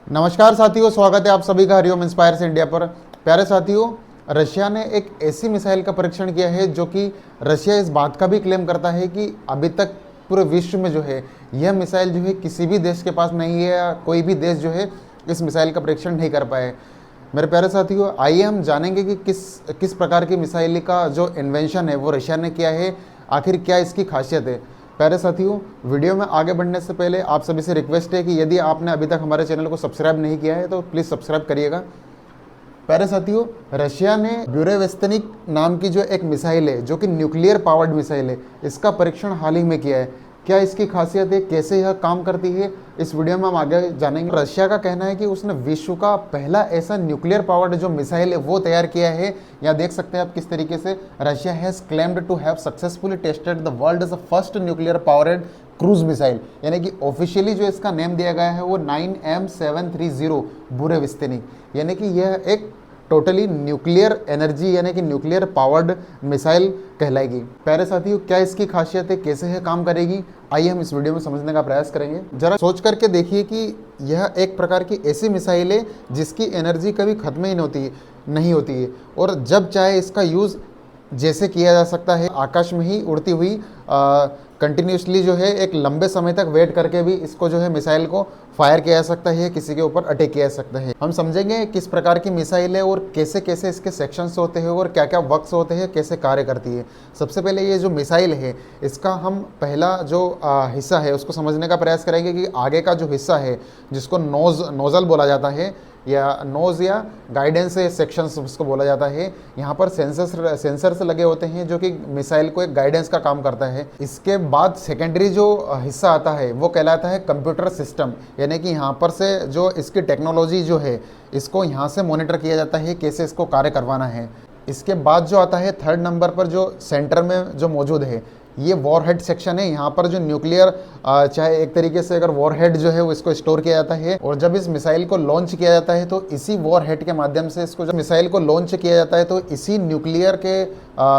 नमस्कार साथियों, स्वागत है आप सभी का हरिओम इंस्पायर्स इंडिया पर। प्यारे साथियों, रशिया ने एक ऐसी मिसाइल का परीक्षण किया है जो कि रशिया इस बात का भी क्लेम करता है कि अभी तक पूरे विश्व में जो है यह मिसाइल जो है किसी भी देश के पास नहीं है या कोई भी देश जो है इस मिसाइल का परीक्षण नहीं कर पाए। मेरे प्यारे साथियों, आइए हम जानेंगे कि किस किस प्रकार की मिसाइल का जो इन्वेंशन है वो रशिया ने किया है, आखिर क्या इसकी खासियत है। प्यारे साथियों, वीडियो में आगे बढ़ने से पहले आप सभी से रिक्वेस्ट है कि यदि आपने अभी तक हमारे चैनल को सब्सक्राइब नहीं किया है तो प्लीज़ सब्सक्राइब करिएगा। प्यारे साथियों, रशिया ने ब्यूरेवेस्तनिक नाम की जो एक मिसाइल है जो कि न्यूक्लियर पावर्ड मिसाइल है, इसका परीक्षण हाल ही में किया है। क्या इसकी खासियत है, कैसे यह काम करती है, इस वीडियो में हम आगे जानेंगे। रशिया का कहना है कि उसने विश्व का पहला ऐसा न्यूक्लियर पावर्ड जो मिसाइल है वो तैयार किया है। यहाँ देख सकते हैं आप किस तरीके से Russia has claimed to have successfully tested the world first nuclear powered cruise missile, यानी कि ऑफिशियली जो इसका नेम दिया गया है वो 9M730 बुरेविस्तिनिक, यानी कि यह एक टोटली न्यूक्लियर एनर्जी यानी कि न्यूक्लियर पावर्ड मिसाइल कहलाएगी। प्यारे साथियों, क्या इसकी खासियत है, कैसे है काम करेगी, आइए हम इस वीडियो में समझने का प्रयास करेंगे। जरा सोच करके देखिए कि यह एक प्रकार की ऐसी मिसाइल है जिसकी एनर्जी कभी खत्म ही नहीं होती है और जब चाहे इसका यूज़ जैसे किया जा सकता है, आकाश में ही उड़ती हुई कंटिन्यूसली जो है एक लंबे समय तक वेट करके भी इसको जो है मिसाइल को फायर किया जा सकता है, किसी के ऊपर अटैक किया जा सकता है। हम समझेंगे किस प्रकार की मिसाइल है और कैसे कैसे इसके सेक्शंस होते हैं और क्या क्या वर्क्स होते हैं, कैसे कार्य करती है। सबसे पहले ये जो मिसाइल है इसका हम पहला जो हिस्सा है उसको समझने का प्रयास करेंगे कि आगे का जो हिस्सा है जिसको नोजल बोला जाता है या नोज या गाइडेंस सेक्शंस उसको बोला जाता है, यहाँ पर सेंसर्स लगे होते हैं जो कि मिसाइल को एक गाइडेंस का काम करता है। इसके बाद सेकेंडरी जो हिस्सा आता है वो कहलाता है कंप्यूटर सिस्टम, यानी कि यहाँ पर से जो इसकी टेक्नोलॉजी जो है इसको यहाँ से मॉनिटर किया जाता है कैसे इसको कार्य करवाना है। इसके बाद जो आता है थर्ड नंबर पर जो सेंटर में जो मौजूद है ये वॉरहेड सेक्शन है। यहाँ पर जो न्यूक्लियर चाहे एक तरीके से अगर वॉरहेड जो है वो इसको स्टोर किया जाता है और जब इस मिसाइल को लॉन्च किया जाता है तो इसी वॉरहेड के माध्यम से इसको जब मिसाइल को लॉन्च किया जाता है तो इसी न्यूक्लियर के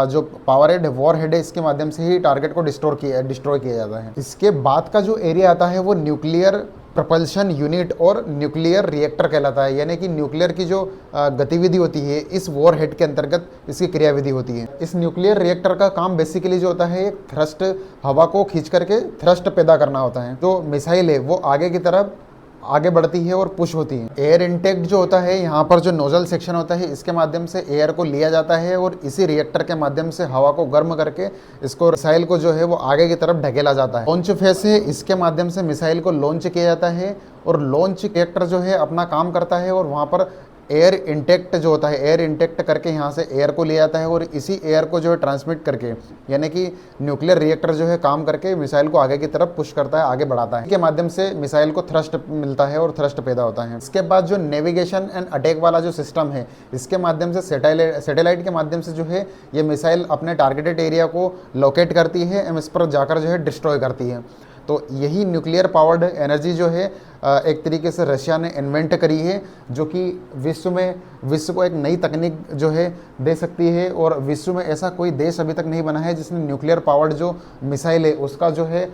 जो पावरहेड वॉरहेड है इसके माध्यम से ही टारगेट को डिस्ट्रॉय किया जाता है। इसके बाद का जो एरिया आता है वो न्यूक्लियर प्रपल्शन यूनिट और न्यूक्लियर रिएक्टर कहलाता है, यानी कि न्यूक्लियर की जो गतिविधि होती है इस वॉरहेड के अंतर्गत इसकी क्रियाविधि होती है। इस न्यूक्लियर रिएक्टर का काम बेसिकली जो होता है थ्रस्ट, हवा को खींच करके थ्रस्ट पैदा करना होता है। तो मिसाइल है वो आगे की तरफ आगे बढ़ती है और पुश होती है। एयर इनटेक जो होता है, यहाँ पर जो नोजल सेक्शन होता है इसके माध्यम से एयर को लिया जाता है और इसी रिएक्टर के माध्यम से हवा को गर्म करके इसको मिसाइल को जो है वो आगे की तरफ ढकेला जाता है। लॉन्च फेस है, इसके माध्यम से मिसाइल को लॉन्च किया जाता है और लॉन्च रिएक्टर जो है अपना काम करता है और वहाँ पर एयर इंटेक्ट जो होता है, एयर इंटेक्ट करके यहाँ से एयर को ले जाता है और इसी एयर को जो है ट्रांसमिट करके, यानी कि न्यूक्लियर रिएक्टर जो है काम करके मिसाइल को आगे की तरफ पुश करता है, आगे बढ़ाता है। इसके माध्यम से मिसाइल को थ्रस्ट मिलता है और थ्रस्ट पैदा होता है। इसके बाद जो नेविगेशन एंड अटैक वाला जो सिस्टम है इसके माध्यम से सैटेलाइट के माध्यम से जो है ये मिसाइल अपने टारगेटेड एरिया को लोकेट करती है एवं इस पर जाकर जो है डिस्ट्रॉय करती है। तो यही न्यूक्लियर पावर्ड एनर्जी जो है एक तरीके से रशिया ने इन्वेंट करी है जो कि विश्व को एक नई तकनीक जो है दे सकती है और विश्व में ऐसा कोई देश अभी तक नहीं बना है जिसने न्यूक्लियर पावर्ड जो मिसाइल है उसका जो है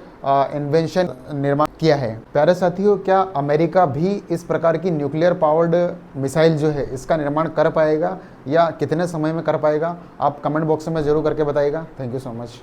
इन्वेंशन निर्माण किया है। प्यारे साथियों, क्या अमेरिका भी इस प्रकार की न्यूक्लियर पावर्ड मिसाइल जो है इसका निर्माण कर पाएगा या कितने समय में कर पाएगा? आप कमेंट बॉक्स में जरूर करके बताइएगा। Thank you so much.